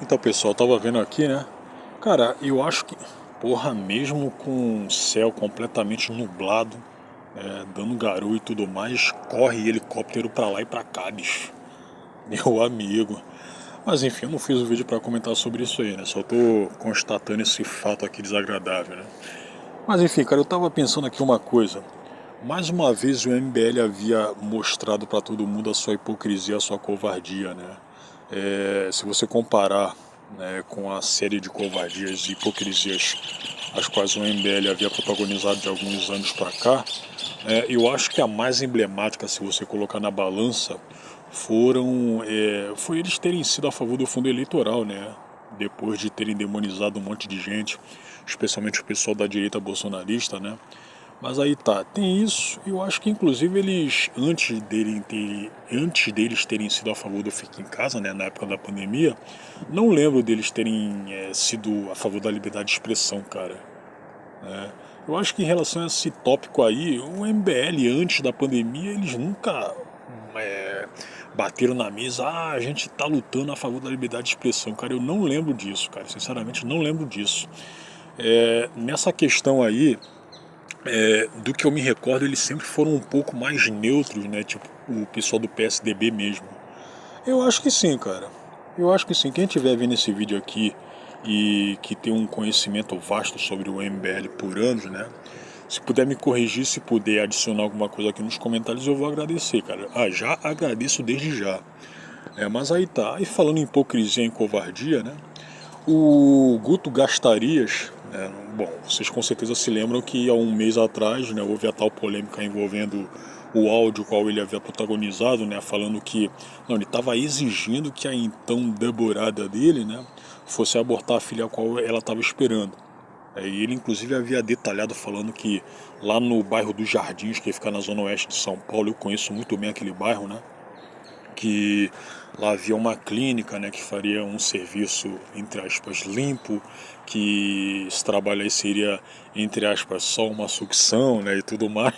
Então, pessoal, eu tava vendo aqui, né? Cara, eu acho que, porra, mesmo com o céu completamente nublado, dando garoa e tudo mais, corre helicóptero pra lá e pra cá, bicho. Meu amigo. Mas enfim, eu não fiz o vídeo pra comentar sobre isso aí, né? Só tô constatando esse fato aqui desagradável, né? Mas enfim, cara, eu tava pensando aqui uma coisa. Mais uma vez o MBL havia mostrado pra todo mundo a sua hipocrisia, a sua covardia, né? Se você comparar, né, com a série de covardias e hipocrisias as quais o MBL havia protagonizado de alguns anos para cá, eu acho que a mais emblemática, se você colocar na balança, foi eles terem sido a favor do fundo eleitoral, né? Depois de terem demonizado um monte de gente, especialmente o pessoal da direita bolsonarista, né? Mas aí tá, tem isso. Eu acho que inclusive eles, antes deles terem sido a favor do Fique em Casa, né, na época da pandemia, não lembro deles terem sido a favor da liberdade de expressão, cara. Eu acho que em relação a esse tópico aí, o MBL antes da pandemia, eles nunca é, bateram na mesa, a gente tá lutando a favor da liberdade de expressão, cara. Eu não lembro disso, cara. Sinceramente, não lembro disso. Nessa questão aí, do que eu me recordo, eles sempre foram um pouco mais neutros, né? Tipo, o pessoal do PSDB mesmo. Eu acho que sim, cara. Eu acho que sim. Quem estiver vendo esse vídeo aqui e que tem um conhecimento vasto sobre o MBL por anos, né? Se puder me corrigir, se puder adicionar alguma coisa aqui nos comentários, eu vou agradecer, cara. Já agradeço desde já. Mas aí tá. E falando em hipocrisia e em covardia, né? O Guto Gastarias, bom, vocês com certeza se lembram que há um mês atrás, né, houve a tal polêmica envolvendo o áudio qual ele havia protagonizado, né, falando que não, ele estava exigindo que a então namorada dele, né, fosse abortar a filha a qual ela estava esperando. E ele inclusive havia detalhado falando que lá no bairro dos Jardins, que fica na zona oeste de São Paulo, eu conheço muito bem aquele bairro, né, que lá havia uma clínica, né, que faria um serviço, entre aspas, limpo, que esse trabalho aí seria, entre aspas, só uma sucção, né, e tudo mais,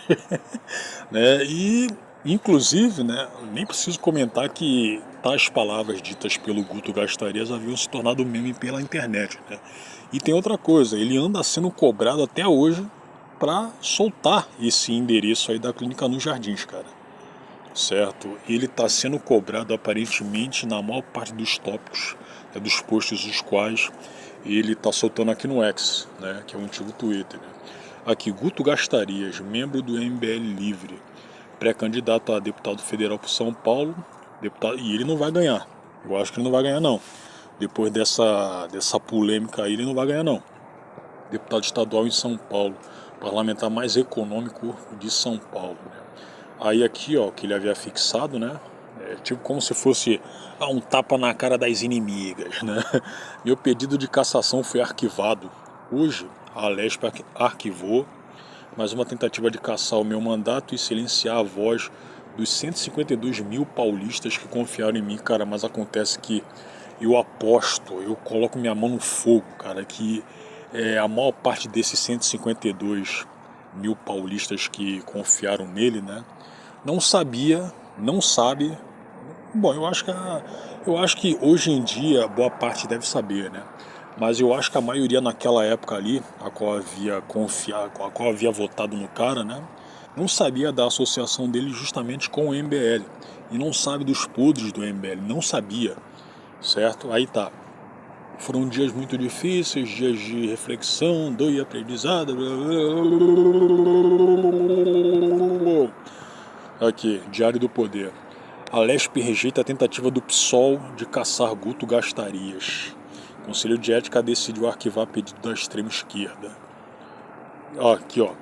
né, e inclusive, né, nem preciso comentar que tais palavras ditas pelo Guto Gastarias haviam se tornado meme pela internet, né, e tem outra coisa, ele anda sendo cobrado até hoje para soltar esse endereço aí da clínica nos Jardins, cara. Certo? Ele está sendo cobrado aparentemente na maior parte dos tópicos, dos posts dos quais ele está soltando aqui no X, né, que é o antigo Twitter. Né? Aqui, Guto Gastarias, membro do MBL Livre, pré-candidato a deputado federal por São Paulo, deputado, e ele não vai ganhar. Eu acho que ele não vai ganhar não. Depois dessa polêmica aí, ele não vai ganhar não. Deputado estadual em São Paulo, parlamentar mais econômico de São Paulo. Né? Aí aqui, ó, que ele havia fixado, né? Tipo como se fosse um tapa na cara das inimigas, né? Meu pedido de cassação foi arquivado. Hoje, a Alesp arquivou mais uma tentativa de cassar o meu mandato e silenciar a voz dos 152 mil paulistas que confiaram em mim, cara. Mas acontece que eu aposto, eu coloco minha mão no fogo, cara, que a maior parte desses 152 mil paulistas que confiaram nele, né? Não sabia, não sabe. Bom, eu acho que hoje em dia boa parte deve saber, né? Mas eu acho que a maioria naquela época ali, a qual havia confiado, a qual havia votado no cara, né? Não sabia da associação dele justamente com o MBL. E não sabe dos podres do MBL, não sabia, certo? Aí tá. Foram dias muito difíceis, dias de reflexão, dor e aprendizado. Aqui, Diário do Poder. A Lespe rejeita a tentativa do PSOL de caçar Guto Gastarias. Conselho de Ética decidiu arquivar pedido da extrema esquerda. Aqui, ó.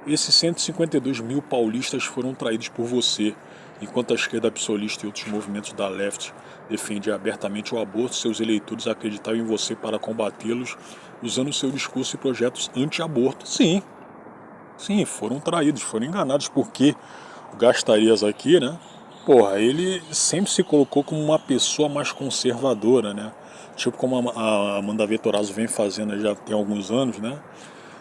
Esses 152 mil paulistas foram traídos por você, enquanto a esquerda absolista e outros movimentos da left defendem abertamente o aborto, seus eleitores acreditavam em você para combatê-los, usando seu discurso e projetos anti-aborto. Sim, sim, foram traídos, foram enganados, porque o Gastarias aqui, né? Porra, ele sempre se colocou como uma pessoa mais conservadora, né? Tipo como a Amanda Vettorazzo vem fazendo já tem alguns anos, né?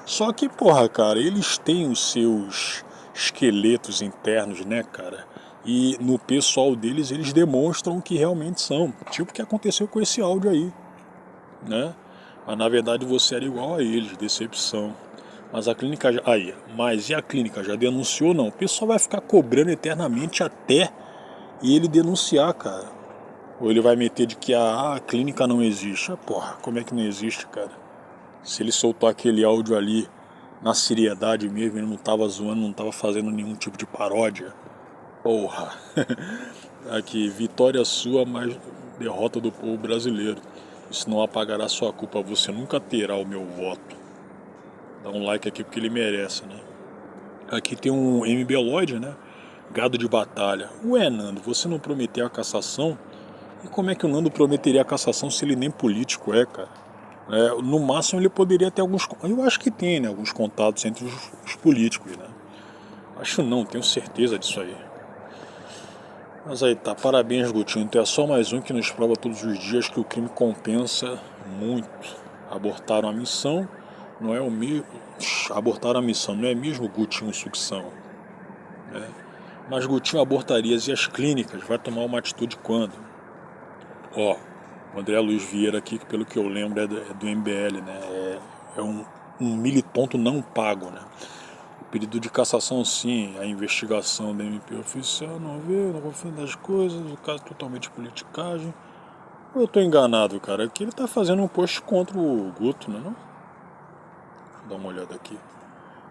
Só que, porra, cara, eles têm os seus esqueletos internos, né, cara? E no pessoal deles, eles demonstram que realmente são. Tipo o que aconteceu com esse áudio aí. né? Mas na verdade você era igual a eles, decepção. Mas a clínica já... Aí, mas e a clínica já denunciou? Não. O pessoal vai ficar cobrando eternamente até ele denunciar, cara. Ou ele vai meter de que a clínica não existe. Ah, porra, como é que não existe, cara? Se ele soltou aquele áudio ali na seriedade mesmo, ele não tava zoando, não tava fazendo nenhum tipo de paródia. Porra. Aqui, vitória sua, mas derrota do povo brasileiro. Isso não apagará sua culpa, você nunca terá o meu voto. Dá um like aqui porque ele merece, né? Aqui tem um MB Lloyd, né? Gado de batalha. Ué, Nando, você não prometeu a cassação? E como é que o Nando prometeria a cassação se ele nem político é, cara? No máximo ele poderia ter alguns... Eu acho que tem, né? Alguns contatos entre os políticos, né? Acho não, tenho certeza disso aí. Mas aí tá, parabéns, Gutinho. Tu é só mais um que nos prova todos os dias que o crime compensa muito. Abortaram a missão, não é o mesmo. Abortaram a missão, não é mesmo, Gutinho sucção? Mas Gutinho abortarias e as clínicas? Vai tomar uma atitude quando? Ó, o André Luiz Vieira aqui, que pelo que eu lembro é do MBL, né? É um militonto não pago, né? O pedido de cassação, sim, a investigação da MP oficial não vê, não confio nas coisas, o caso totalmente politicagem. Eu tô enganado, cara, é que ele tá fazendo um post contra o Guto, né? Não? Deixa eu dar uma olhada aqui.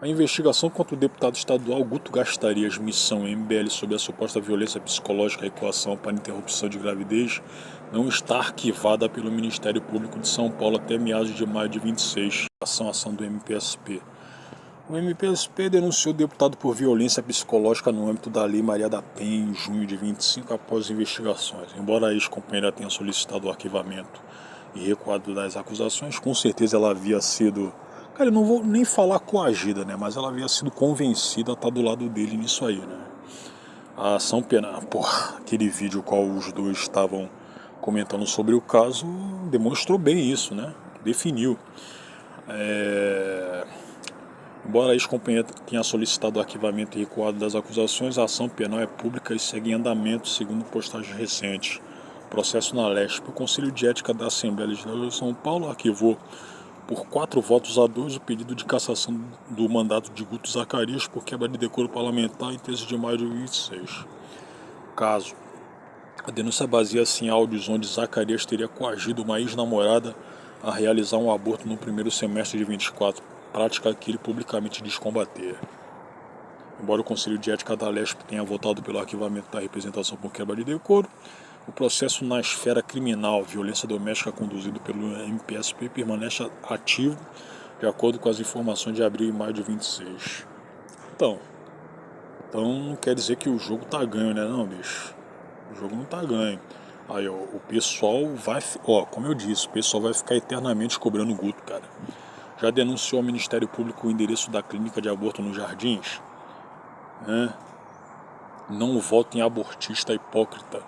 A investigação contra o deputado estadual Guto Gastarias, missão MBL, sobre a suposta violência psicológica e coação para interrupção de gravidez, não está arquivada pelo Ministério Público de São Paulo até meados de maio de 26. Ação do MPSP. O MPSP denunciou o deputado por violência psicológica no âmbito da Lei Maria da Penha em junho de 25 após investigações. Embora a ex-companheira tenha solicitado o arquivamento e recuado das acusações, com certeza ela havia sido... Cara, eu não vou nem falar coagida, né? Mas ela havia sido convencida a estar do lado dele nisso aí, né? A ação penal... Porra, aquele vídeo qual os dois estavam comentando sobre o caso demonstrou bem isso, né? Definiu. Embora a ex-companheira tenha solicitado o arquivamento e recuado das acusações, a ação penal é pública e segue em andamento, segundo postagens recentes. Processo na Lesp. O Conselho de Ética da Assembleia Legislativa de São Paulo arquivou por 4 votos a 2 o pedido de cassação do mandato de Guto Zacarias por quebra de decoro parlamentar em 13 de maio de 2026. Caso. A denúncia baseia-se em áudios onde Zacarias teria coagido uma ex-namorada a realizar um aborto no primeiro semestre de 24, prática que ele publicamente diz combater. Embora o Conselho de Ética da Lesp tenha votado pelo arquivamento da representação por quebra de decoro, o processo na esfera criminal, violência doméstica conduzido pelo MPSP, permanece ativo, de acordo com as informações de abril e maio de 26. Então não quer dizer que o jogo tá ganho, né não, bicho? O jogo não tá ganho. Aí, ó, o pessoal vai... Ó, como eu disse, o pessoal vai ficar eternamente cobrando o Guto, cara. Já denunciou ao Ministério Público o endereço da clínica de aborto nos Jardins? Não vote em abortista hipócrita.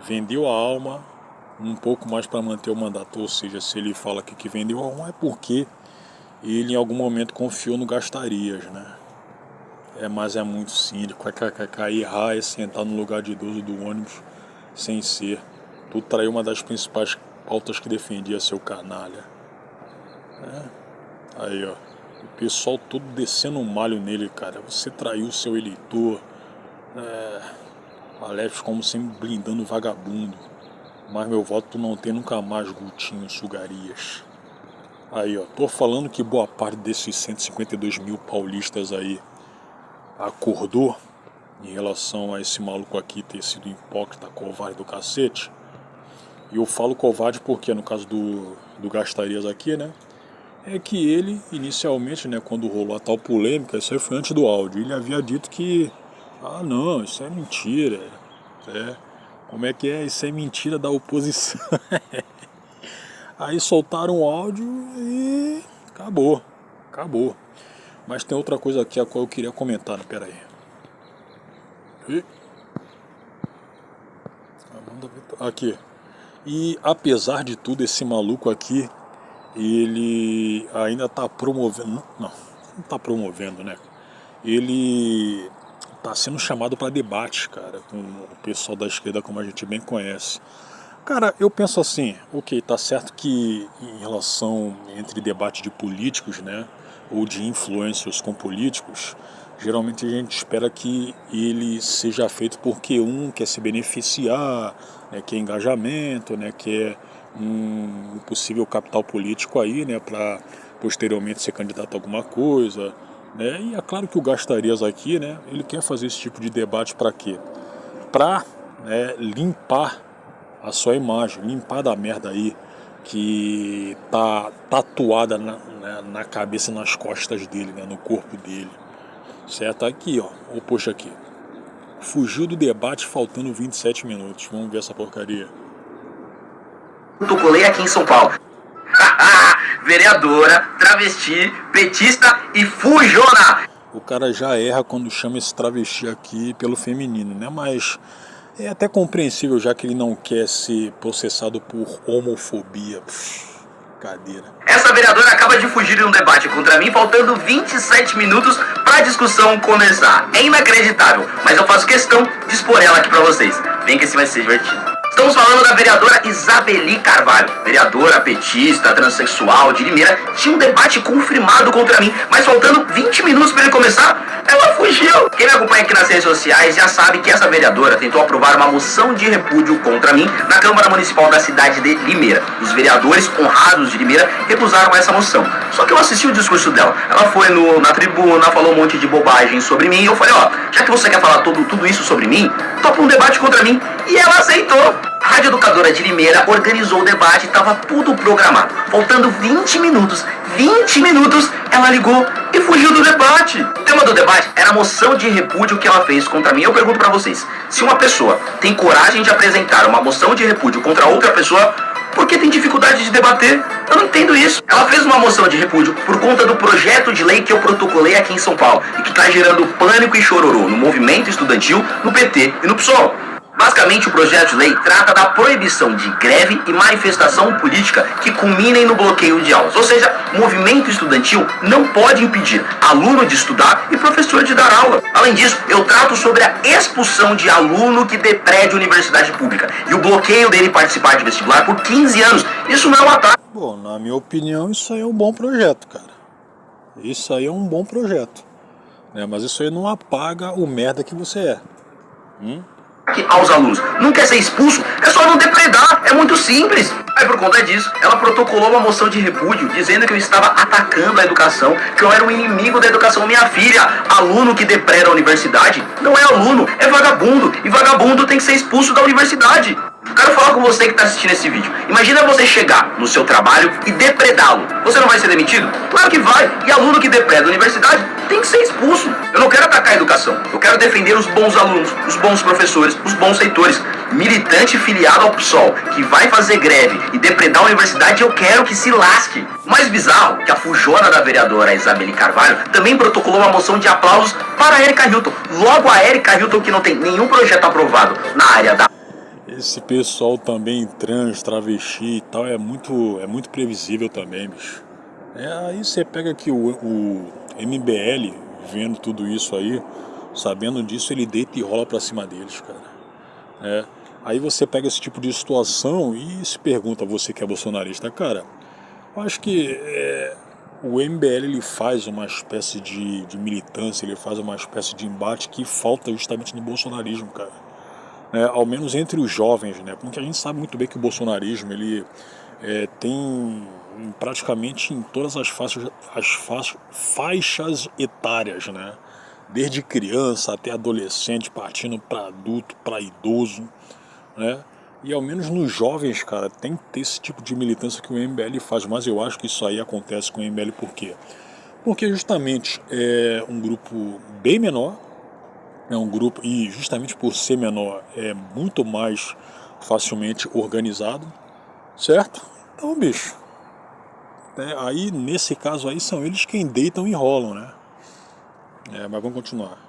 Vendeu a alma um pouco mais para manter o mandato. Ou seja, se ele fala que vendeu a alma é porque ele em algum momento confiou no Gastarias, né? Mas é muito cínico. Errar é sentar no lugar de idoso do ônibus sem ser. Tu traiu uma das principais pautas que defendia, seu canalha. Aí, ó. O pessoal todo descendo um malho nele, cara. Você traiu o seu eleitor. Aleph como sempre blindando o vagabundo. Mas meu voto tu não tem nunca mais, Gutinho Sugarias. Aí, ó. Tô falando que boa parte desses 152 mil paulistas aí acordou em relação a esse maluco aqui ter sido hipócrita, covarde do cacete. E eu falo covarde porque, no caso do Gastarias aqui, né? É que ele, inicialmente, né, quando rolou a tal polêmica, isso aí foi antes do áudio, ele havia dito que, não, isso é mentira, como é que é, isso é mentira da oposição. Aí soltaram o áudio e acabou. Mas tem outra coisa aqui a qual eu queria comentar, né? Pera aí. Aqui. E apesar de tudo, esse maluco aqui, ele ainda tá promovendo... Não tá promovendo, né? Ele tá sendo chamado para debate, cara, com o pessoal da esquerda, como a gente bem conhece. Cara, eu penso assim, ok, tá certo que em relação entre debate de políticos, né, ou de influencers com políticos, geralmente a gente espera que ele seja feito porque um quer se beneficiar, né, quer engajamento, né, quer um possível capital político aí, né, para posteriormente ser candidato a alguma coisa, né, e é claro que o Gastarias aqui, né, ele quer fazer esse tipo de debate para quê? Para, né, limpar a sua imagem, limpar da merda aí que tá tatuada na cabeça e nas costas dele, né, no corpo dele. Certo? Aqui, ó, o post aqui. Fugiu do debate faltando 27 minutos. Vamos ver essa porcaria. Protocolei aqui em São Paulo. Vereadora, travesti, petista e fujona. O cara já erra quando chama esse travesti aqui pelo feminino, né? Mas é até compreensível, já que ele não quer ser processado por homofobia. Cadeira. Essa vereadora acaba de fugir de um debate contra mim, faltando 27 minutos para a discussão começar. É inacreditável, mas eu faço questão de expor ela aqui para vocês. Vem que esse vai ser divertido. Estamos falando da vereadora Isabeli Carvalho, vereadora petista, transexual de Limeira. Tinha um debate confirmado contra mim, mas faltando 20 minutos para ele começar, ela fugiu. Quem me acompanha aqui nas redes sociais já sabe que essa vereadora tentou aprovar uma moção de repúdio contra mim na Câmara Municipal da cidade de Limeira. Os vereadores honrados de Limeira recusaram essa moção. Só que eu assisti o discurso dela. Ela foi na tribuna, falou um monte de bobagem sobre mim. E eu falei, ó, já que você quer falar tudo isso sobre mim, topa um debate contra mim. E ela aceitou. A Rádio Educadora de Limeira organizou o debate, estava tudo programado. Faltando 20 minutos, ela ligou e fugiu do debate. O tema do debate era a moção de repúdio que ela fez contra mim. Eu pergunto pra vocês, se uma pessoa tem coragem de apresentar uma moção de repúdio contra outra pessoa, por que tem dificuldade de debater? Eu não entendo isso. Ela fez uma moção de repúdio por conta do projeto de lei que eu protocolei aqui em São Paulo e que está gerando pânico e chororô no movimento estudantil, no PT e no PSOL. Basicamente, o projeto de lei trata da proibição de greve e manifestação política que culminem no bloqueio de aulas. Ou seja, o movimento estudantil não pode impedir aluno de estudar e professor de dar aula. Além disso, eu trato sobre a expulsão de aluno que deprede universidade pública e o bloqueio dele participar de vestibular por 15 anos. Isso não é um ataque. Bom, na minha opinião, isso aí é um bom projeto, cara. Isso aí é um bom projeto. Mas isso aí não apaga o merda que você é. Aos alunos. Não quer ser expulso? É só não depredar. É muito simples. Aí por conta disso, ela protocolou uma moção de repúdio dizendo que eu estava atacando a educação, que eu era um inimigo da educação. Minha filha, aluno que depreda a universidade, não é aluno, é vagabundo. E vagabundo tem que ser expulso da universidade. Quero falar com você que está assistindo esse vídeo. Imagina você chegar no seu trabalho e depredá-lo. Você não vai ser demitido? Claro que vai. E aluno que depreda a universidade tem que ser expulso. Eu não quero atacar a educação. Eu quero defender os bons alunos, os bons professores, os bons reitores. Militante filiado ao PSOL que vai fazer greve e depredar a universidade, eu quero que se lasque. O mais bizarro que a fujona da vereadora Isabeli Carvalho também protocolou uma moção de aplausos para a Erika Hilton. Logo a Erika Hilton, que não tem nenhum projeto aprovado na área da... Esse pessoal também trans, travesti e tal é muito previsível também, bicho. Aí você pega que o MBL, vendo tudo isso aí, sabendo disso, ele deita e rola pra cima deles, cara. Aí você pega esse tipo de situação e se pergunta, você que é bolsonarista, cara, eu acho que o MBL ele faz uma espécie de militância, ele faz uma espécie de embate que falta justamente no bolsonarismo, cara. Ao menos entre os jovens, né? Porque a gente sabe muito bem que o bolsonarismo ele tem praticamente em todas as faixas etárias, né? Desde criança até adolescente, partindo para adulto, para idoso, né? E ao menos nos jovens, cara, tem que ter esse tipo de militância que o MBL faz, mas eu acho que isso aí acontece com o MBL por quê? Porque justamente é um grupo bem menor, é um grupo, e justamente por ser menor, é muito mais facilmente organizado, certo? Então, bicho, aí nesse caso aí são eles quem deitam e rolam, né? Mas vamos continuar.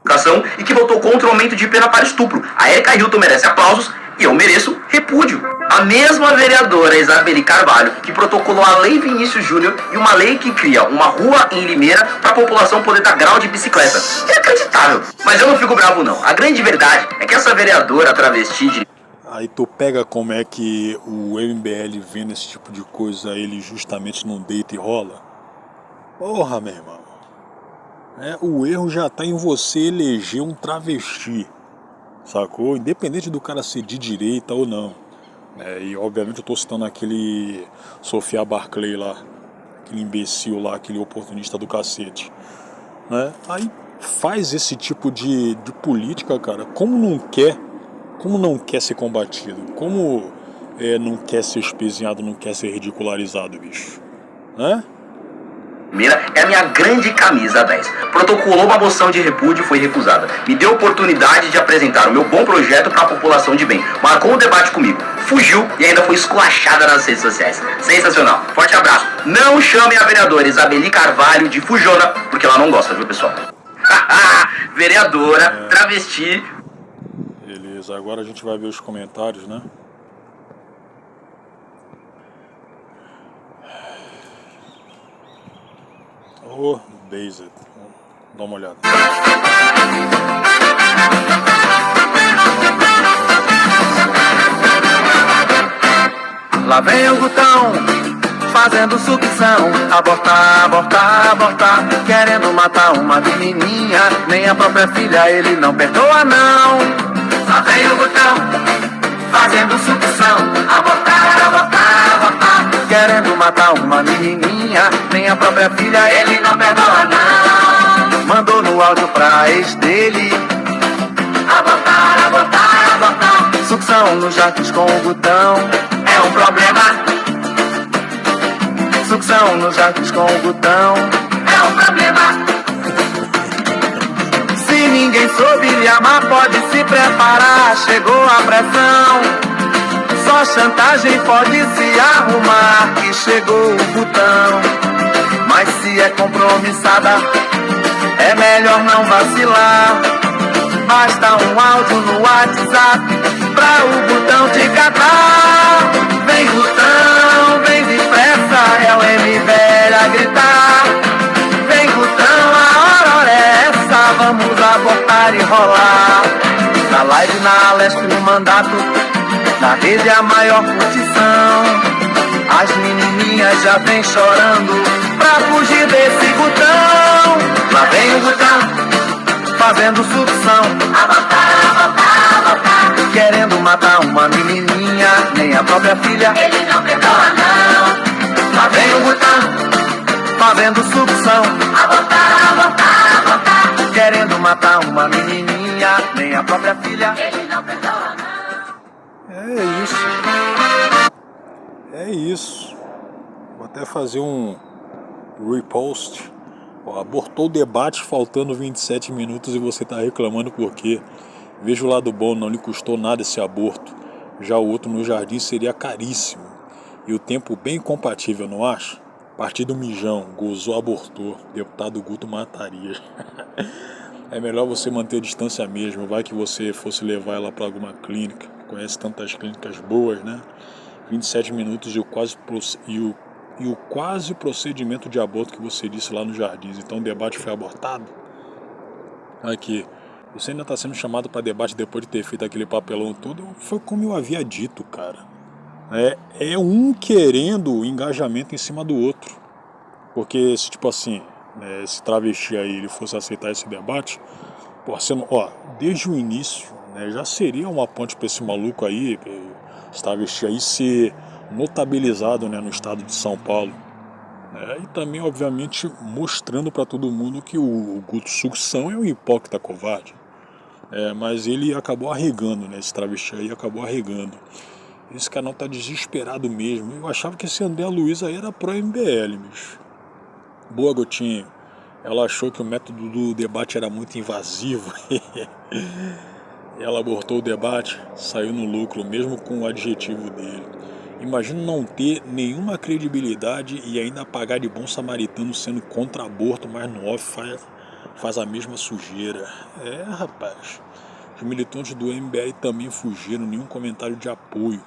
Educação e que votou contra o aumento de pena para estupro. A Erika Hilton merece aplausos e eu mereço repúdio. A mesma vereadora Isabeli Carvalho que protocolou a Lei Vinícius Júnior e uma lei que cria uma rua em Limeira para a população poder dar grau de bicicleta. Inacreditável. Mas eu não fico bravo não. A grande verdade é que essa vereadora travesti de Aí tu pega como é que o MBL vendo esse tipo de coisa, ele justamente não deita e rola. Porra, meu irmão. O erro já tá em você eleger um travesti, sacou? Independente do cara ser de direita ou não. E obviamente eu tô citando aquele Sofia Barclay lá, aquele imbecil lá, aquele oportunista do cacete. Aí faz esse tipo de política, cara, como não quer ser combatido, como não quer ser espezinhado, não quer ser ridicularizado, bicho. É a minha grande camisa 10. Protocolou uma moção de repúdio e foi recusada. Me deu a oportunidade de apresentar o meu bom projeto para a população de bem. Marcou um debate comigo, fugiu e ainda foi esculachada nas redes sociais. Sensacional. Forte abraço. Não chamem a vereadora Isabeli Carvalho de Fujona, porque ela não gosta, viu, pessoal? Vereadora, travesti. Beleza, agora a gente vai ver os comentários, né? Ô, Dazed, dá uma olhada. Lá vem o Gutão, fazendo sucção. Abortar, abortar, abortar, querendo matar uma menininha. Nem a própria filha ele não perdoa, não. Lá vem o Gutão, fazendo sucção. Abortar, abortar, abortar, querendo matar uma menininha. Nem a própria filha ele não perdoa, não. Mandou no áudio pra ex dele. Abortar, abortar, abortar, sucção nos jatos com o Gutão. É um problema. Sucção nos jatos com o Gutão. É um problema. Se ninguém soube lhe amar, pode se preparar. Chegou a pressão. Só chantagem pode se arrumar. Que chegou o Gutão. Mas se é compromissada, é melhor não vacilar. Basta um áudio no WhatsApp pra o Gutão te catar. Vem Gutão, vem depressa, é o MBL a gritar. Vem Gutão, a hora é essa, vamos abortar e rolar. Na live, na leste, no mandato, na rede a maior curtição. As menininhas já vem chorando pra fugir desse Gutão. Lá vem o Gutão, fazendo sucção. Abortar, abortar, abortar, querendo matar uma menininha. Nem a própria filha ele não perdoa, não. Lá vem o Gutão, fazendo sucção. Abortar, abortar, abortar, querendo matar uma menininha. Nem a própria filha ele não perdoa, não. É isso. É isso. Vou até fazer um repost. Abortou o debate faltando 27 minutos e você tá reclamando por quê? Veja o lado bom, não lhe custou nada esse aborto. Já o outro no jardim seria caríssimo. E o tempo bem compatível, não acha? Partido Mijão, gozou, abortou. Deputado Guto mataria. É melhor você manter a distância mesmo. Vai que você fosse levar ela para alguma clínica. Conhece tantas clínicas boas, né? 27 minutos e o quase procedimento de aborto que você disse lá no Jardins. Então o debate foi abortado? Aqui, você ainda está sendo chamado para debate depois de ter feito aquele papelão todo? Foi como eu havia dito, cara. É um querendo engajamento em cima do outro. Porque se tipo assim, esse travesti aí ele fosse aceitar esse debate, desde o início, já seria uma ponte para esse maluco aí, esse travesti aí ser notabilizado, no estado de São Paulo. E também, obviamente, mostrando para todo mundo que o Guto Sucção é um hipócrita covarde. Mas ele acabou arregando, esse travesti aí acabou arregando. Esse canal tá desesperado mesmo. Eu achava que esse André Luiz aí era pró-MBL, bicho. Boa, Gotinho. Ela achou que o método do debate era muito invasivo. Ela abortou o debate, saiu no lucro, mesmo com o adjetivo dele. Imagina não ter nenhuma credibilidade e ainda pagar de bom samaritano sendo contra aborto, mas no off faz a mesma sujeira. Rapaz. Os militantes do MBL também fugiram, nenhum comentário de apoio.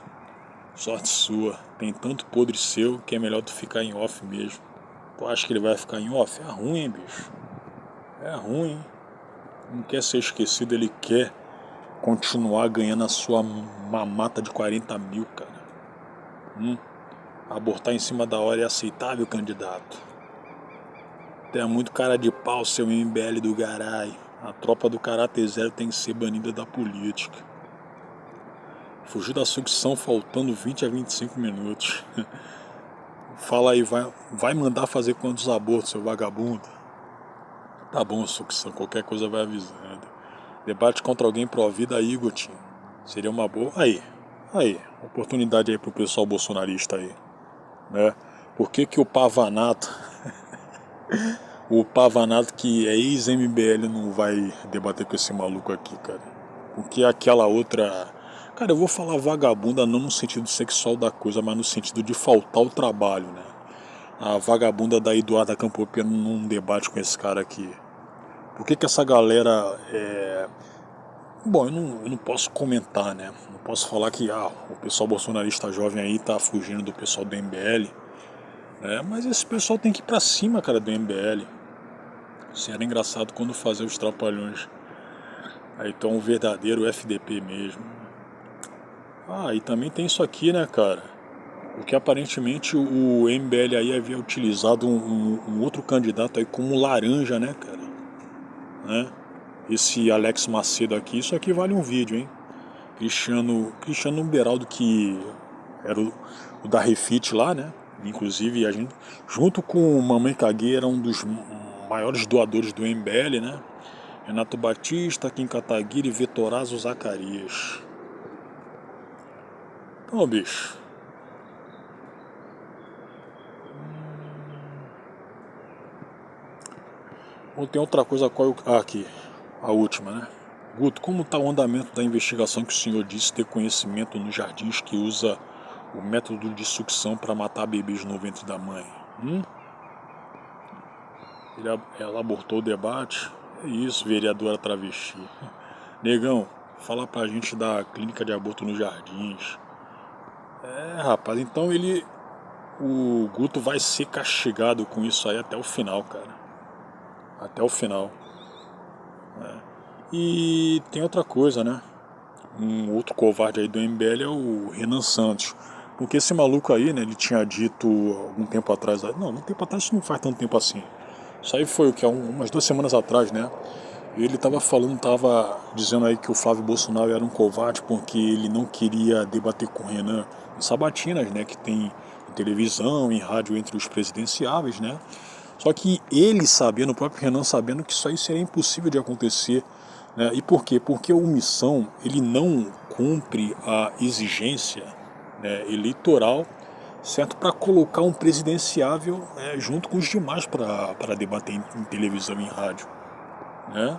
Sorte sua, tem tanto podre seu que é melhor tu ficar em off mesmo. Tu acha que ele vai ficar em off? É ruim, hein, bicho. É ruim. Não quer ser esquecido, ele quer continuar ganhando a sua mamata de 40 mil, cara. Abortar em cima da hora é aceitável, candidato? Tu é muito cara de pau, seu MBL do garai. A tropa do caráter zero tem que ser banida da política. Fugiu da sucção faltando 20 a 25 minutos. Fala aí, vai mandar fazer quantos abortos, seu vagabundo? Tá bom, sucção, qualquer coisa vai avisando. Debate contra alguém pró-vida aí, Gotinho. Seria uma boa. Aí, oportunidade aí pro pessoal bolsonarista aí, né? Por que o Pavanato, o Pavanato que é ex-MBL, não vai debater com esse maluco aqui, cara? Porque aquela outra... Cara, eu vou falar vagabunda não no sentido sexual da coisa, mas no sentido de faltar o trabalho, né? A vagabunda da Eduarda Campopena num debate com esse cara aqui. Por que essa galera Bom, eu não posso comentar, né? Não posso falar que o pessoal bolsonarista jovem aí tá fugindo do pessoal do MBL, né? Mas esse pessoal tem que ir pra cima, cara, do MBL. Isso era engraçado quando fazia os trapalhões. Aí então um verdadeiro FDP mesmo. E também tem isso aqui, né, cara? Porque aparentemente o MBL aí havia utilizado um outro candidato aí como laranja, né, cara? Né? Esse Alex Macedo aqui, isso aqui vale um vídeo, hein? Cristiano Beraldo, que era o da Refit lá, né? Inclusive a gente, junto com o Mamãe Caguei, era um dos maiores doadores do MBL, né? Renato Batista, Kim Kataguiri, Vetorazo, Zacarias. Então, bicho. Ou tem outra coisa aqui, a última, né? Guto, como está o andamento da investigação que o senhor disse ter conhecimento nos jardins que usa o método de sucção para matar bebês no ventre da mãe? Ela abortou o debate? É isso, vereadora travesti. Negão, fala pra gente da clínica de aborto nos jardins. Rapaz, então o Guto vai ser castigado com isso aí até o final, cara. Até o final. E tem outra coisa, né? Um outro covarde aí do MBL é o Renan Santos. Porque esse maluco aí, né? Ele tinha dito algum tempo atrás... Não, tempo atrás, isso não faz tanto tempo assim. Isso aí foi o que? Umas 2 semanas atrás, né? Ele tava dizendo aí que o Flávio Bolsonaro era um covarde porque ele não queria debater com o Renan em sabatinas, né? Que tem em televisão, em rádio entre os presidenciáveis, né? Só que ele sabendo, o próprio Renan sabendo que isso aí seria impossível de acontecer, né? E por quê? Porque a omissão, ele não cumpre a exigência, né, eleitoral, certo? Para colocar um presidenciável, junto com os demais para debater em televisão e em rádio, né?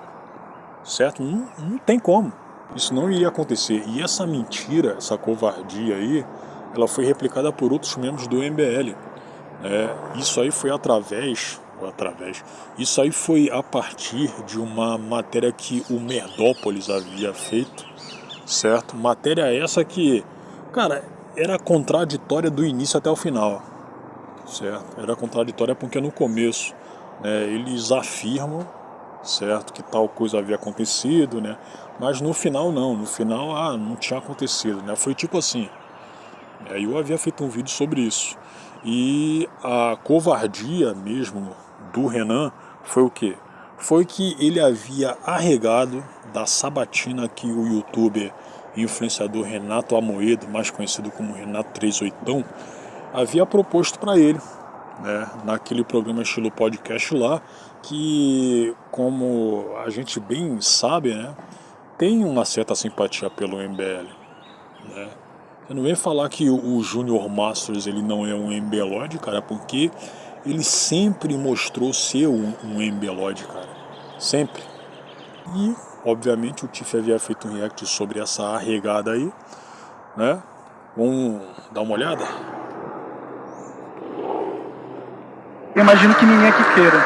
Certo? Não tem como. Isso não iria acontecer. E essa mentira, essa covardia aí, ela foi replicada por outros membros do MBL. Isso aí foi Isso aí foi a partir de uma matéria que o Merdópolis havia feito, certo? Matéria essa que, cara, era contraditória do início até o final, certo? Era contraditória porque no começo, né, eles afirmam, certo, que tal coisa havia acontecido, né? Mas no final não, não tinha acontecido, né? Foi tipo assim. Eu havia feito um vídeo sobre isso. E a covardia mesmo do Renan foi o quê? Foi que ele havia arregado da sabatina que o youtuber e influenciador Renato Amoedo, mais conhecido como Renato 38, havia proposto para ele, né, naquele programa estilo podcast lá, que, como a gente bem sabe, né, tem uma certa simpatia pelo MBL, né? Você não vem falar que o Júnior Masters ele não é um MBLoide, cara, porque ele sempre mostrou ser um MBLoide, cara. Sempre. E, obviamente, o Tiff havia feito um react sobre essa arregada aí, né? Vamos dar uma olhada? Eu imagino que ninguém aqui queira.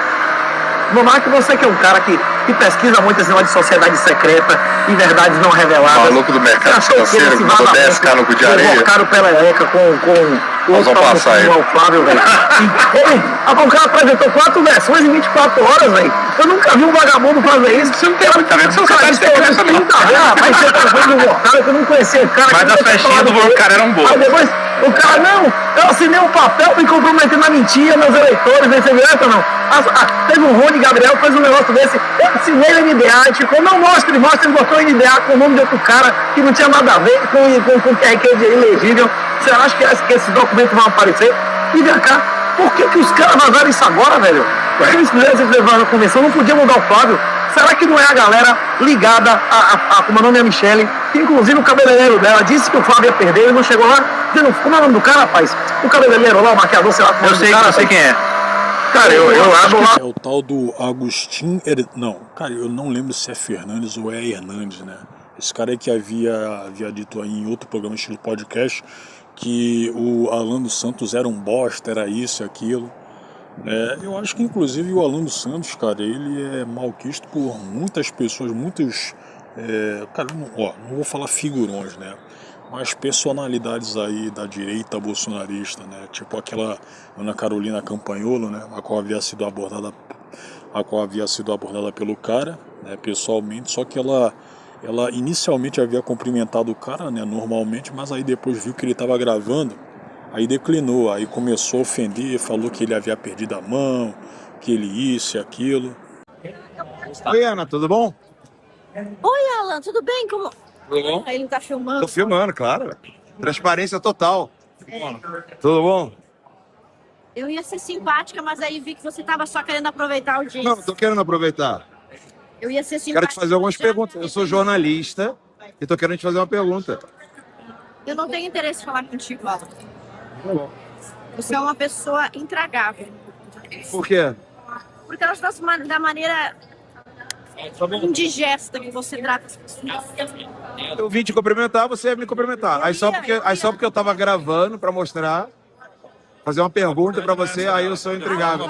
Monark, você que é um cara que pesquisa muito esse negócio de sociedade secreta e verdades não reveladas. Maluco do mercado financeiro, que mandou 10 canucos de areia. Colocaram Peleca com nós vamos passar aí. O Flávio, velho. O cara apresentou 4 versões em 24 horas, velho. Eu nunca vi um vagabundo fazer isso. Você não tem tá vendo que você sabe de secreta, não. Mas você tá vendo o Volcaro, que eu não conhecia o cara. Mas as festinhas do Volcaro eram boas. Aí depois, o cara, não, eu assinei um papel me comprometendo a mentir meus eleitores, nem segurança, não. Teve um Rony Gabriel que fez um negócio desse, eu assinei o NDA, e ficou, não, mostre, ele botou o NDA com o nome de outro cara que não tinha nada a ver com o QRQ de ilegível. Você acha que esses documentos vão aparecer? E vem cá, por que os caras vazaram isso agora, velho? Porque eles levaram na convenção, não podiam mudar o Flávio. Será que não é a galera ligada como o nome é a Michelle, que inclusive o cabeleireiro dela disse que o Flávio ia perder, ele não chegou lá, dizendo, como é o nome do cara, rapaz? O cabeleireiro lá, o maquiador, sei lá, eu sei quem é. Cara, eu abro lá. É o tal do Agostinho. Não, cara, eu não lembro se é Fernandes ou é Hernandes, né? Esse cara aí que havia dito aí em outro programa estilo podcast que o Alan dos Santos era um bosta, era isso e aquilo. Eu acho que inclusive o Alan dos Santos, cara, ele é malquisto por muitas pessoas, muitos. Cara, não vou falar figurões, né? Mas personalidades aí da direita bolsonarista, né? Tipo aquela Ana Carolina Campagnolo, né? A qual havia sido abordada pelo cara, né? Pessoalmente, só que ela inicialmente havia cumprimentado o cara, né? Normalmente, mas aí depois viu que ele estava gravando, aí declinou, aí começou a ofender, falou que ele havia perdido a mão, que ele isso e aquilo. Oi, Ana, tudo bom? Oi, Alan, tudo bem? Como... Tudo bom? Ele tá filmando. Tô filmando, claro. Transparência total. Tudo bom? Eu ia ser simpática, mas aí vi que você tava só querendo aproveitar o dia. Não, tô querendo aproveitar. Eu ia ser simpática. Quero te fazer algumas perguntas. Eu sou jornalista e tô querendo te fazer uma pergunta. Eu não tenho interesse em falar contigo, Alan. Tá bom. Você é uma pessoa intragável. Por quê? Porque elas da maneira indigesta que você trata as pessoas. Eu vim te cumprimentar, você ia me cumprimentar. Aí só porque eu tava gravando pra mostrar, fazer uma pergunta pra você, aí eu sou intrigável.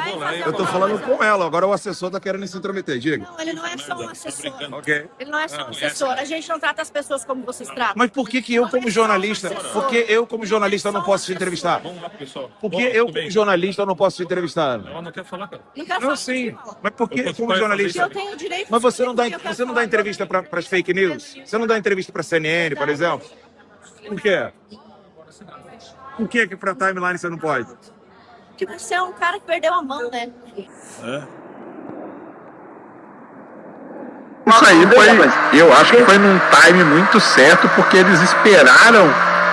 Eu tô falando com ela, agora o assessor tá querendo se intrometer, diga. Não, ele não é só um assessor. Ok. Ele não é só um assessor. A gente não trata as pessoas como vocês tratam. Mas por que eu como jornalista, não posso te entrevistar? Por que eu como jornalista não posso te entrevistar? Ela não quer falar, cara. Não quero Não, falar sim. contigo. Mas por que como jornalista? Eu tenho direito. Mas você não dá falar entrevista para as fake news? Você não dá entrevista para CNN, por exemplo? Por quê? Por que para timeline você não pode? Porque você é um cara que perdeu a mão, né? Isso aí eu acho que foi num time muito certo, porque eles esperaram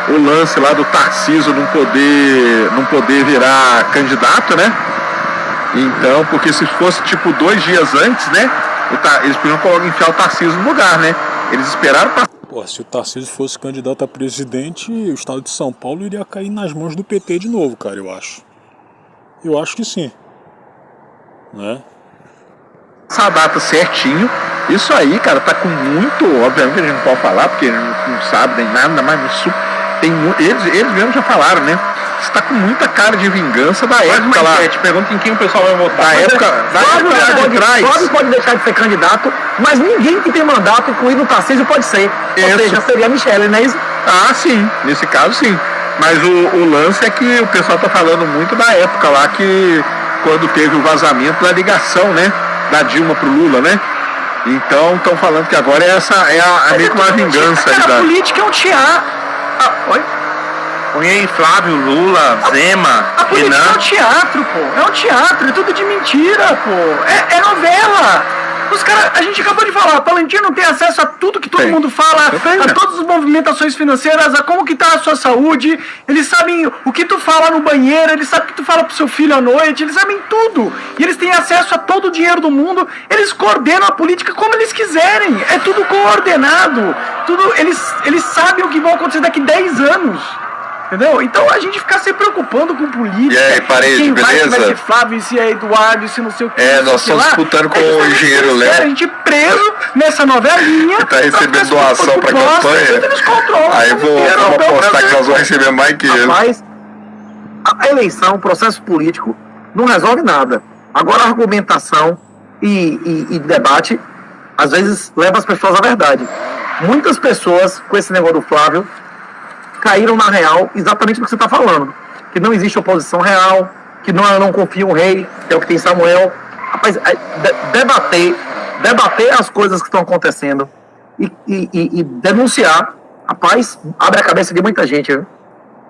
o lance lá do Tarcísio não poder virar candidato, né? Então, porque se fosse tipo 2 dias antes, né? Eles podiam enfiar o Tarcísio no lugar, né? Eles esperaram pra... Pô, se o Tarcísio fosse candidato a presidente, o estado de São Paulo iria cair nas mãos do PT de novo, cara, eu acho. Eu acho que sim. Né? Essa data certinho. Isso aí, cara, tá com muito... Obviamente a gente não pode falar, porque não sabe nem nada, mas eles mesmos já falaram, né? Você tá com muita cara de vingança da época lá. Te pergunto em quem o pessoal vai votar. Da época lá de trás. Flávio pode deixar de ser candidato, mas ninguém que tem mandato, incluindo o Tarcísio, pode ser. Ou seja, seria a Michelle, não é isso? Ah, sim. Nesse caso, sim. Mas o lance é que o pessoal tá falando muito da época lá, que quando teve o vazamento da ligação, né? Da Dilma pro Lula, né? Então, estão falando que agora meio que uma vingança. A política é um teatro. Oi? Põe aí Flávio, Lula, Zema, A política é um teatro, pô. É um teatro, é tudo de mentira, pô. É novela. Os caras, a gente acabou de falar, Palantino tem acesso a tudo que todo mundo fala, a todas as movimentações financeiras, a como que tá a sua saúde, eles sabem o que tu fala no banheiro, eles sabem o que tu fala pro seu filho à noite, eles sabem tudo. E eles têm acesso a todo o dinheiro do mundo, eles coordenam a política como eles quiserem, é tudo coordenado, eles sabem o que vai acontecer daqui 10 anos. Entendeu? Então a gente ficar se preocupando com política. E aí, Parede, quem beleza? vai ser Flávio, se é Eduardo, se não sei o que. Nós estamos disputando com o engenheiro Léo. A gente preso nessa novelinha. Tá recebendo doação pra campanha. Eles controlam. Aí vamos apostar que nós vamos receber mais que ele. Mas a eleição, o processo político, não resolve nada. Agora a argumentação e debate, às vezes leva as pessoas à verdade. Muitas pessoas, com esse negócio do Flávio, caíram na real exatamente do que você está falando. Que não existe oposição real, que não confia um rei, que é o que tem Samuel. Rapaz, debater as coisas que estão acontecendo e denunciar, rapaz, abre a cabeça de muita gente, viu?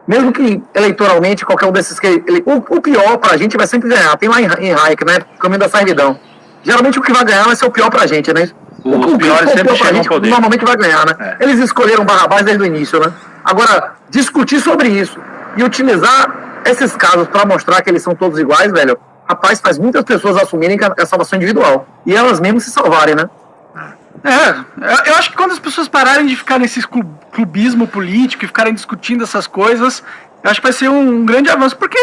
Mesmo que eleitoralmente, qualquer um desses o pior pra gente vai sempre ganhar. Tem lá em Hayek, né? Caminho da servidão. Geralmente o que vai ganhar vai ser o pior pra gente, né? Os piores sempre chegam ao poder. Normalmente vai ganhar, né? Eles escolheram Barrabás desde o início, né? Agora, discutir sobre isso e utilizar esses casos pra mostrar que eles são todos iguais, velho, rapaz, faz muitas pessoas assumirem que é salvação individual. E elas mesmas se salvarem, né? Eu acho que quando as pessoas pararem de ficar nesse clubismo político e ficarem discutindo essas coisas, eu acho que vai ser um grande avanço, porque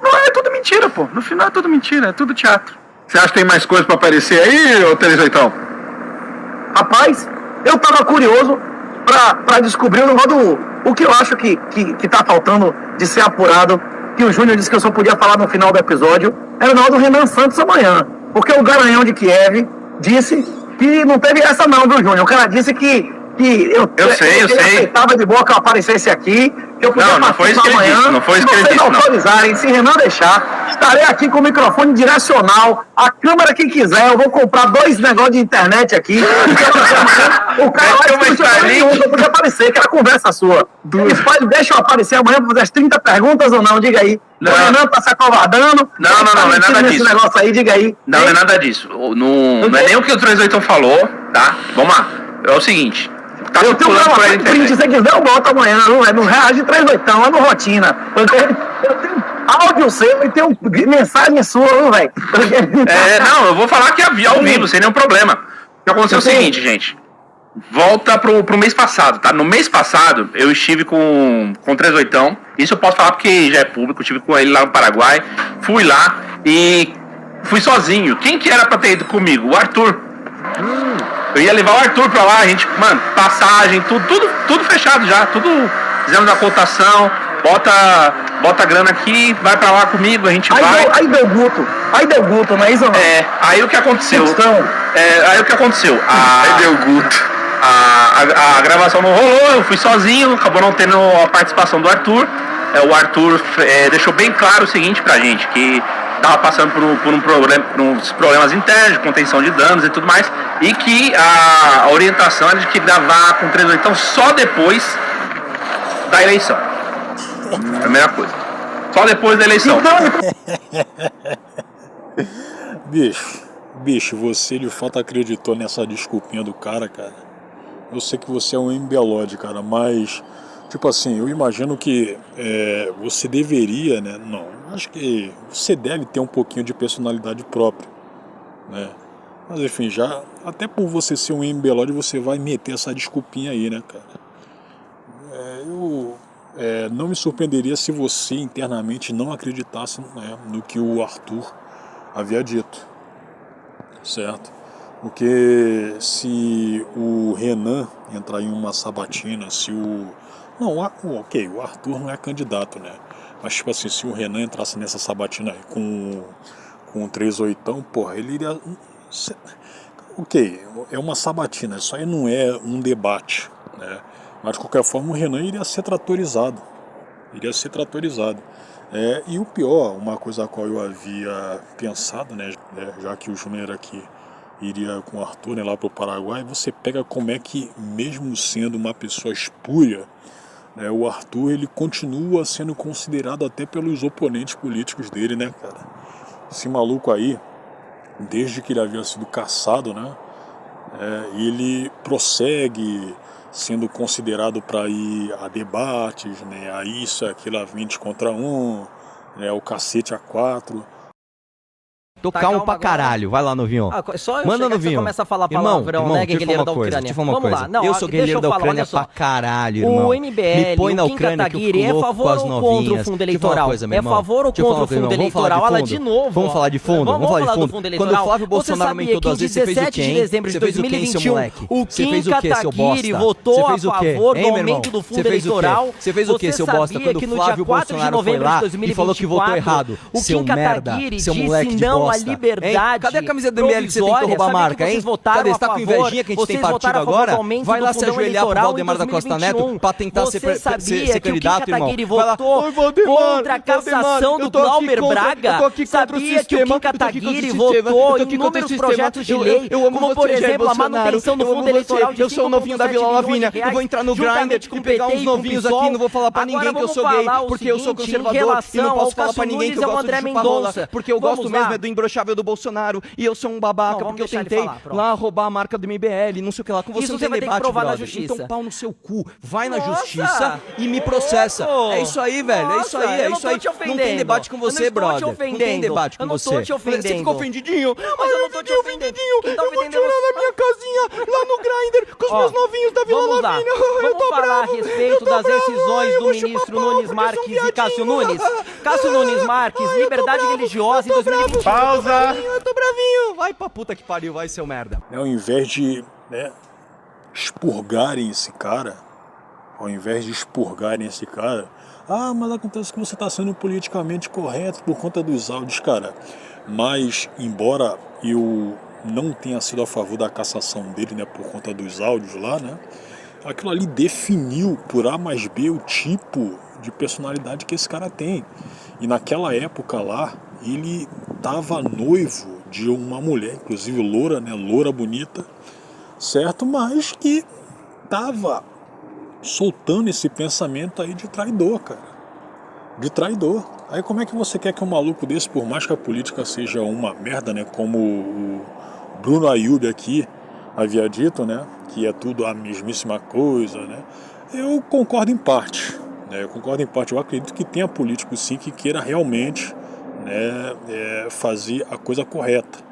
não é tudo mentira, pô. No final é tudo mentira, é tudo teatro. Você acha que tem mais coisa pra aparecer aí, ô 38? Rapaz, eu tava curioso pra descobrir o negócio o que eu acho que tá faltando de ser apurado, que o Júnior disse que eu só podia falar no final do episódio, era o negócio do Renan Santos amanhã. Porque o Garanhão de Kiev disse que não teve essa não, viu, Júnior? O cara disse que eu sei. Aceitava de boa que eu aparecesse aqui, que eu podia não foi isso que ele amanhã. disse, não foi isso que ele disse, não. Se vocês autorizarem, se Renan deixar, estarei aqui com o microfone direcional, a câmera que quiser, eu vou comprar 2 negócios de internet aqui. O cara não podia aparecer, que era conversa sua. Deixa eu aparecer amanhã pra fazer as 30 perguntas ou não? Diga aí. O Renan tá se acovardando. Não é nada disso. Negócio aí, diga aí. Não é nada disso. Não é nem o que o 38 falou, tá? Vamos lá. É o seguinte. Tá eu tenho um print, se você quiser eu boto amanhã, não reage 38, é no rotina. Eu tenho áudio seu e tenho mensagem sua, velho. Não, eu vou falar que é ao vivo, sem nenhum problema. O que aconteceu é o seguinte, gente. Volta pro mês passado, tá? No mês passado, eu estive com 38. Isso eu posso falar porque já é público. Eu estive com ele lá no Paraguai. Fui lá e fui sozinho. Quem que era pra ter ido comigo? O Arthur. Eu ia levar o Arthur pra lá, a gente, mano, passagem, tudo fechado já, fizemos a cotação, bota a grana aqui, vai pra lá comigo, a gente vai. Aí deu guto, não é isso ou não? Aí o que aconteceu? Aí deu guto. A gravação não rolou, eu fui sozinho, acabou não tendo a participação do Arthur. O Arthur deixou bem claro o seguinte pra gente, que estava passando por uns problemas internos, de contenção de danos e tudo mais, e que a orientação era de que gravar com 38 só depois da eleição. Primeira coisa. Só depois da eleição. Bicho, você de fato acreditou nessa desculpinha do cara. Eu sei que você é um embelode, cara, mas... Tipo assim, eu imagino que você deveria, né? Não, acho que você deve ter um pouquinho de personalidade própria, né? Mas enfim, já até por você ser um embelode, você vai meter essa desculpinha aí, né, cara? Eu não me surpreenderia se você internamente não acreditasse, né, no que o Arthur havia dito, certo? Porque se o Renan entrar em uma sabatina, se o... Não, ok, o Arthur não é candidato, né? Mas, tipo assim, se o Renan entrasse nessa sabatina aí com 38, porra, ele iria... Ok, é uma sabatina, isso aí não é um debate, né? Mas, de qualquer forma, o Renan iria ser tratorizado. E o pior, uma coisa a qual eu havia pensado, né? Já que o Júnior aqui iria com o Arthur, né, lá pro Paraguai, você pega como é que, mesmo sendo uma pessoa espúria, o Arthur, ele continua sendo considerado até pelos oponentes políticos dele, né, cara? Esse maluco aí, desde que ele havia sido caçado, né, ele prossegue sendo considerado para ir a debates, né, a isso, aquilo, a 20 contra 1, né, o cacete a 4... Tô calmo pra caralho. Vai lá, novinho. Só eu manda, novinho. Você começa a falar palavrão, né, guerrilheiro da Ucrânia. Vamos lá. Não, eu sou guerrilheiro da Ucrânia pra caralho, irmão. O MBL, me põe na Ucrânia que eu fico louco com as novinhas. É favor ou contra o fundo eleitoral? É favor ou contra o fundo eleitoral? Olha, de novo. Vamos falar de fundo? Vamos falar de fundo. Quando o Flávio Bolsonaro aumentou 2 vezes, você fez o quê, hein? De dezembro de 2021, o Kim Kataguiri votou a favor do aumento do fundo eleitoral. Você fez o quê, seu bosta? Quando o Flávio Bolsonaro foi lá e falou que votou errado. O Kim Kataguiri disse não a liberdade. Cadê a camisa do MBL que você tentou roubar a marca, hein? Cadê? Você tá com invejinha que a gente tem partido agora? Vai lá se ajoelhar pro Valdemar da Costa Neto pra tentar ser candidato, irmão. Vai lá. Contra a cassação do Glauber Braga. Sabia que o Kim Kataguiri votou em inúmeros projetos de lei, como por exemplo a manutenção do fundo eleitoral de 5,7 eu sou o novinho da Vila Lavínia, eu vou entrar no Grindr e pegar uns novinhos aqui, não vou falar pra ninguém que eu sou gay, porque eu sou conservador e não posso falar pra ninguém que eu gosto de chupar rola, porque eu gosto mesmo é do imbrochável do Bolsonaro e eu sou um babaca porque eu tentei lá roubar a marca do MBL, não sei o que lá, com você não tem debate, brother. Então pau no seu cu, vai na justiça e me processa. É isso aí, velho, é isso aí, é isso aí. Não tem debate com você, brother. Não tem debate com você. Você ficou ofendidinho? Mas eu não tô te ofendendo. Eu vou tirar na minha casinha, lá no Grindr, com os meus novinhos da Vila Lavínia. Vamos falar a respeito das decisões do ministro Nunes Marques e Cássio Nunes. Cássio Nunes Marques, liberdade religiosa em 2021. Pausa! Eu tô bravinho. Vai pra puta que pariu, vai, seu merda. Ao invés de expurgarem esse cara, mas acontece que você está sendo politicamente correto por conta dos áudios, cara. Mas, embora eu não tenha sido a favor da cassação dele, né, por conta dos áudios lá, né, aquilo ali definiu por A mais B o tipo de personalidade que esse cara tem. E naquela época lá, ele estava noivo de uma mulher, inclusive loura, né, loura bonita, certo? Mas que estava soltando esse pensamento aí de traidor, cara. De traidor. Aí como é que você quer que um maluco desse, por mais que a política seja uma merda, né, como o Bruno Ayub aqui havia dito, né, que é tudo a mesmíssima coisa, né, eu concordo em parte, né, eu acredito que tenha político sim que queira realmente, né, fazer a coisa correta.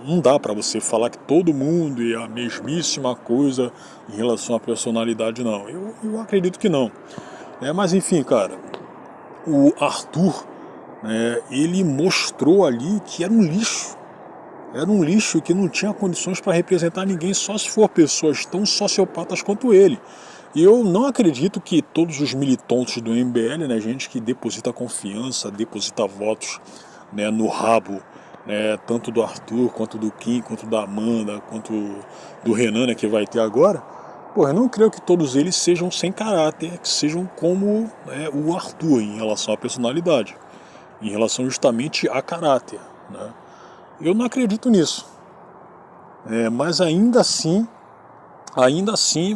Não dá para você falar que todo mundo é a mesmíssima coisa em relação à personalidade, não. Eu acredito que não. Mas enfim, cara, o Arthur, ele mostrou ali que era um lixo. Era um lixo que não tinha condições para representar ninguém, só se for pessoas tão sociopatas quanto ele. E eu não acredito que todos os militantes do MBL, né, gente que deposita confiança, deposita votos, né, no rabo, tanto do Arthur, quanto do Kim, quanto da Amanda, quanto do Renan, né, que vai ter agora, eu não creio que todos eles sejam sem caráter, que sejam como o Arthur em relação à personalidade, em relação justamente a caráter, né? Eu não acredito nisso, mas ainda assim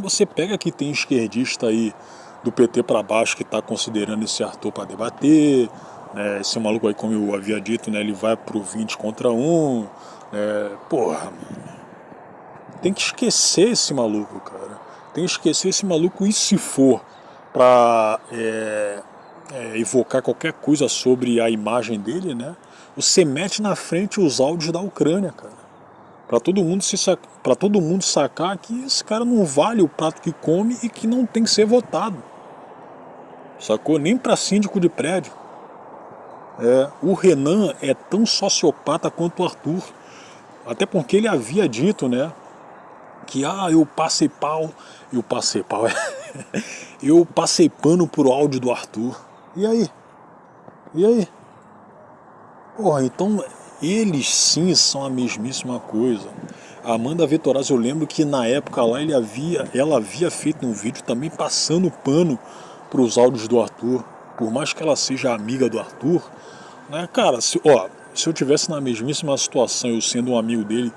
você pega que tem esquerdista aí do PT para baixo que está considerando esse Arthur para debater, esse maluco aí, como eu havia dito, né, ele vai pro 20 contra 1, tem que esquecer esse maluco, cara. Tem que esquecer esse maluco, e se for para evocar qualquer coisa sobre a imagem dele, né, você mete na frente os áudios da Ucrânia, cara. Para todo mundo sacar que esse cara não vale o prato que come e que não tem que ser votado. Sacou? Nem para síndico de prédio. O Renan é tão sociopata quanto o Arthur. Até porque ele havia dito, né, que eu passei pano pro áudio do Arthur. E aí? Então eles sim são a mesmíssima coisa. A Amanda Vettorazzi, eu lembro que na época lá ela havia feito um vídeo também passando pano pros áudios do Arthur. Por mais que ela seja amiga do Arthur, né, cara, se eu tivesse na mesmíssima situação, eu sendo um amigo dele,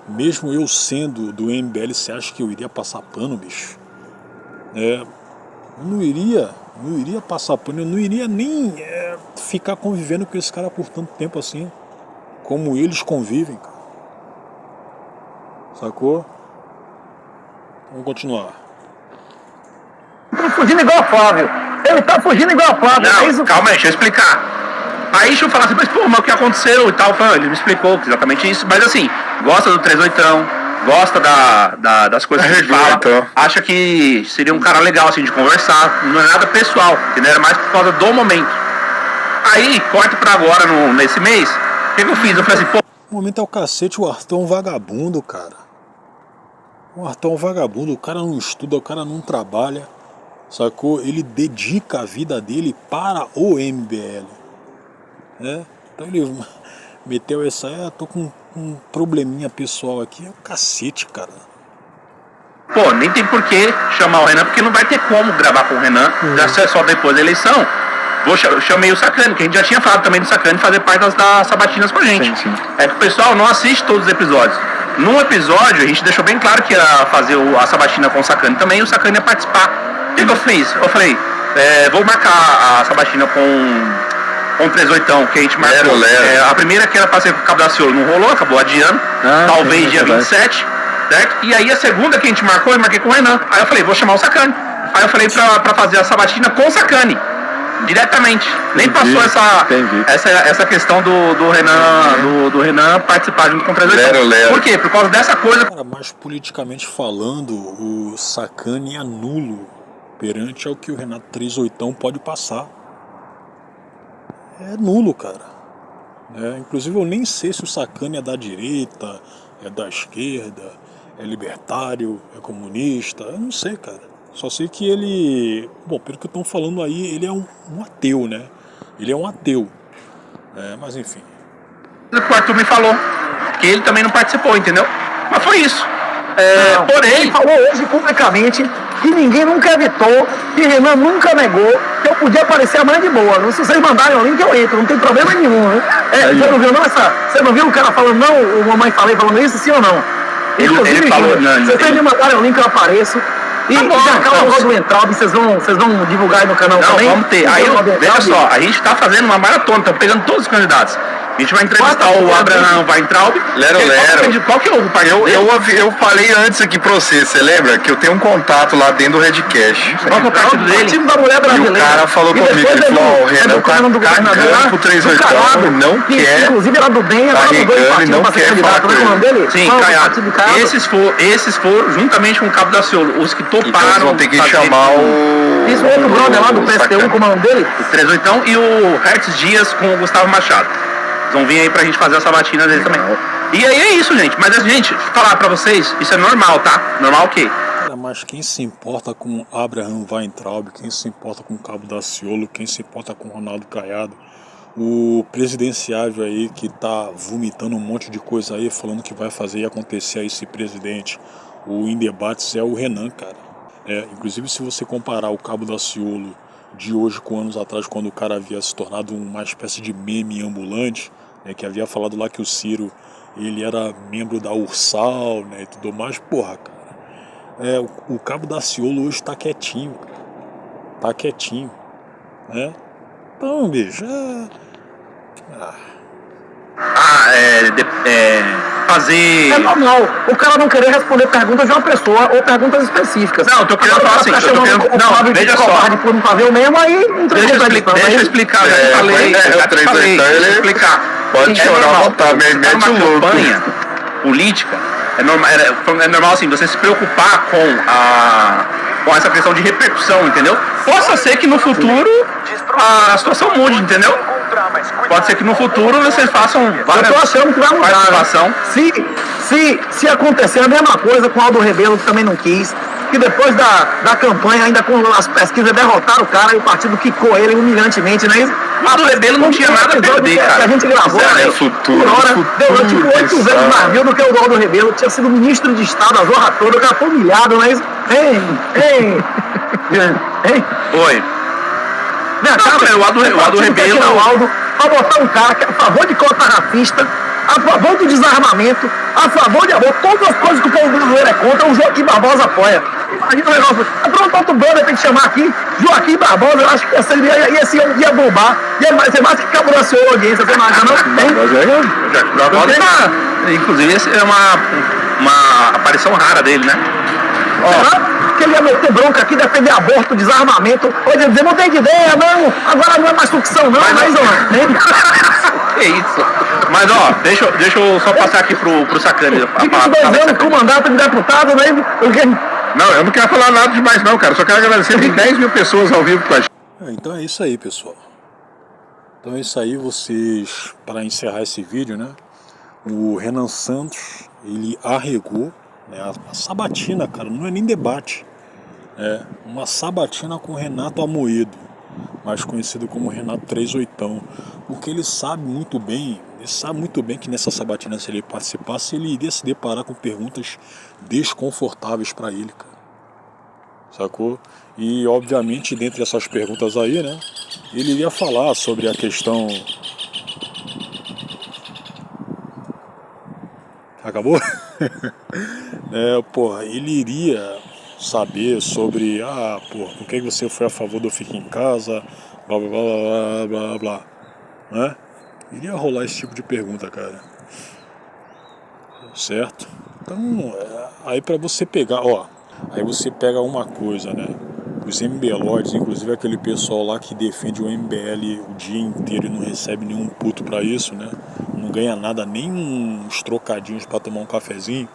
mesmo eu sendo do MBL, você acha que eu iria passar pano, bicho? Não iria passar pano, eu não iria nem ficar convivendo com esse cara por tanto tempo assim, como eles convivem, cara. Sacou? Vamos continuar. Ele tá fugindo igual a Flávio. Não, calma aí, deixa eu explicar. Aí deixa eu falar assim, mas o que aconteceu e tal, ele me explicou exatamente isso, mas assim, gosta do 38, gosta das coisas que ele fala, acha que seria um cara legal assim de conversar, não é nada pessoal, entendeu? Era mais por causa do momento. Aí, corta pra agora, nesse mês, o que eu fiz? Eu falei assim, O momento é o cacete, o Arthur é um vagabundo, cara. O Arthur é um vagabundo, o cara não estuda, o cara não trabalha, sacou? Ele dedica a vida dele para o MBL. Então meteu essa, tô com um probleminha pessoal aqui, é o cacete, cara. Pô, nem tem por que chamar o Renan, porque não vai ter como gravar com o Renan, já é só depois da eleição. Chamei o Sacani, que a gente já tinha falado também do Sacani fazer parte das sabatinas com a gente. Sim. É que o pessoal não assiste todos os episódios. Num episódio, a gente deixou bem claro que ia fazer a sabatina com o Sacani também, e o Sacani ia participar. O que eu fiz? Eu falei, vou marcar a sabatina com o 38, que a gente marcou. A primeira que era pra ser com o Cabo Daciolo, não rolou, acabou adiando. Talvez dia 27, certo? E aí a segunda que a gente marcou, eu marquei com o Renan. Aí eu falei, vou chamar o Sacani. Aí eu falei pra fazer a sabatina com o Sacani. Diretamente. Nem passou essa questão do Renan participar junto com o 38. Por quê? Por causa dessa coisa. Cara, mas politicamente falando, o Sacani é nulo perante ao que o Renato 38 pode passar. É nulo, cara. Inclusive eu nem sei se o Sacani é da direita, é da esquerda, é libertário, é comunista, eu não sei, cara. Só sei que ele, bom, pelo que estão falando aí, ele é um ateu, né? Ele é um ateu. Mas enfim. O Arthur me falou que ele também não participou, entendeu? Mas foi isso. Porém... Ele falou hoje publicamente que ninguém nunca evitou, que Renan nunca negou, que eu podia aparecer amanhã de boa. Se vocês mandarem o link, eu entro, não tem problema nenhum, né? Você não viu não você não viu o cara falando não, o mamãe falando isso, sim ou não? Ele falou, se vocês me mandarem o link, eu apareço. E já acaba o Rodo Entraub, vocês vão divulgar aí no canal também? Não, vamos ter. Aí, veja só, a gente tá fazendo uma maratona, estamos pegando todos os candidatos. A gente vai entrevistar o Abraham Weintraub. Qual que é o pai? Eu falei antes aqui pra você lembra? Que eu tenho um contato lá dentro do Redcast. Qual que é o partido dele? Time da Mulher Brasileira. E o cara falou comigo, ele falou, o Renan tá cagando pro 38, não quer. Inclusive era do bem, tá regando e não quer falar com ele. Sim, Caiado. Esses foram, juntamente com o Cabo Daciolo, os que toparam. Então vão ter que chamar o... Isso, outro brother lá do PSTU, como é o nome dele? O 38 e o Hertz Dias com o Gustavo Machado. Vão vir aí pra gente fazer a sabatina dele também. E aí é isso, gente. Mas, gente, falar pra vocês, isso é normal, tá? Normal o quê? Cara, mas quem se importa com Abraham Weintraub, quem se importa com Cabo Daciolo, quem se importa com Ronaldo Caiado, o presidenciável aí que tá vomitando um monte de coisa aí, falando que vai fazer e acontecer aí esse presidente, o Em Debates, é o Renan, cara. Inclusive, se você comparar o Cabo Daciolo de hoje com anos atrás, quando o cara havia se tornado uma espécie de meme ambulante, que havia falado lá que o Ciro ele era membro da Ursal, e tudo mais, porra, cara. O Cabo Daciolo hoje tá quietinho, cara. Tá quietinho, né? Então, bicho, fazer... É normal, o cara não querer responder perguntas de uma pessoa ou perguntas específicas. Não, eu tô querendo falar assim, não, veja só. Por não fazer o mesmo, aí deixa eu explicar, já falei, deixa eu explicar. Pode chorar, voltar, mete o louco. Campanha política, é normal assim, você se preocupar com essa questão de repercussão, entendeu? Possa ser que no futuro a situação mude, entendeu? Pode ser que no futuro vocês façam várias... Eu tô achando que vai mudar. Se acontecer a mesma coisa com o Aldo Rebelo, que também não quis, que depois da campanha, ainda com as pesquisas, derrotaram o cara e o partido quicou ele humilhantemente, não é isso? O Aldo Rebelo não tinha nada a perder, cara. Que a gente gravou, futuro, por hora, deu tipo 8 vezes mais mil do que o Aldo Rebelo, tinha sido ministro de Estado a zorra toda, o cara foi humilhado, não é isso? Hein? Oi. O Aldo Rebelo... Pra botar um cara que é a favor de cota racista, a favor do desarmamento, a favor de aborto, todas as coisas que o povo brasileiro é contra, o Joaquim Barbosa apoia. Imagina o negócio. Pronto, outro brother tem que chamar aqui, Joaquim Barbosa, eu acho que esse ia bombar, ia ser mais que Cabo Daciolo a audiência, você não acha não? Inclusive, essa é uma aparição rara dele, né? Que ele ia meter bronca aqui, defender aborto, desarmamento, hoje ia dizer, mudei de ideia, não, agora não é mais sucção, não, que isso? Mas deixa eu só passar aqui pro Sacani. Fica 2 anos com o mandato de deputado, né? Não, eu não quero falar nada demais não, cara, só quero agradecer, tem 10 mil pessoas ao vivo com a gente. Então é isso aí, pessoal. Então é isso aí, vocês, para encerrar esse vídeo, né? O Renan Santos, ele arregou, a sabatina, cara, não é nem debate. É uma sabatina com Renato Amoedo, mais conhecido como Renato 38, porque ele sabe muito bem Ele sabe muito bem que nessa sabatina, se ele participasse, ele iria se deparar com perguntas desconfortáveis para ele, cara. Sacou? E, obviamente, dentre essas perguntas aí, né, ele iria falar sobre a questão... Acabou? Ele iria saber sobre, por que você foi a favor do Fica em Casa, blá, blá, blá, blá, blá, blá, né? Iria rolar esse tipo de pergunta, cara. Certo? Então, aí pra você pegar, aí você pega uma coisa, né? Os MBLoides, inclusive aquele pessoal lá que defende o MBL o dia inteiro e não recebe nenhum puto pra isso, né? Não ganha nada, nem uns trocadinhos pra tomar um cafezinho,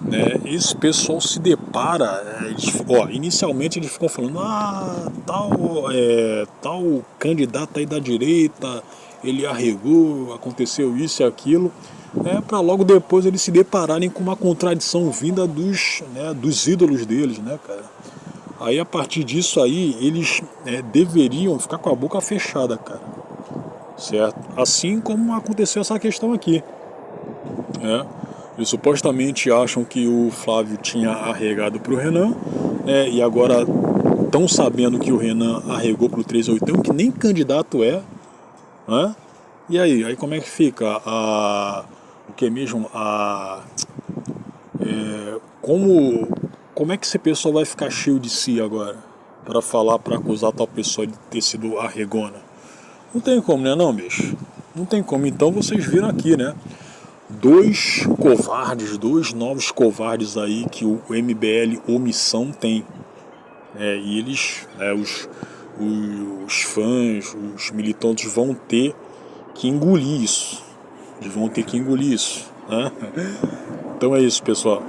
né? Esse pessoal se depara, inicialmente eles ficam falando, tal candidato aí da direita, ele arregou, aconteceu isso e aquilo, para logo depois eles se depararem com uma contradição vinda dos ídolos deles, né, cara? Aí a partir disso aí, eles deveriam ficar com a boca fechada, cara. Certo? Assim como aconteceu essa questão aqui. Eles supostamente acham que o Flávio tinha arregado pro Renan, e agora estão sabendo que o Renan arregou pro 381, que nem candidato é. E aí como é que fica? O que mesmo? Como é que esse pessoal vai ficar cheio de si agora? Para falar, para acusar tal pessoa de ter sido arregona? Não tem como, né não, bicho? Não tem como. Então vocês viram aqui, né? Dois novos covardes aí que o MBL Omissão tem. E eles, os fãs, os militantes vão ter que engolir isso. Eles vão ter que engolir isso. Né? Então é isso, pessoal.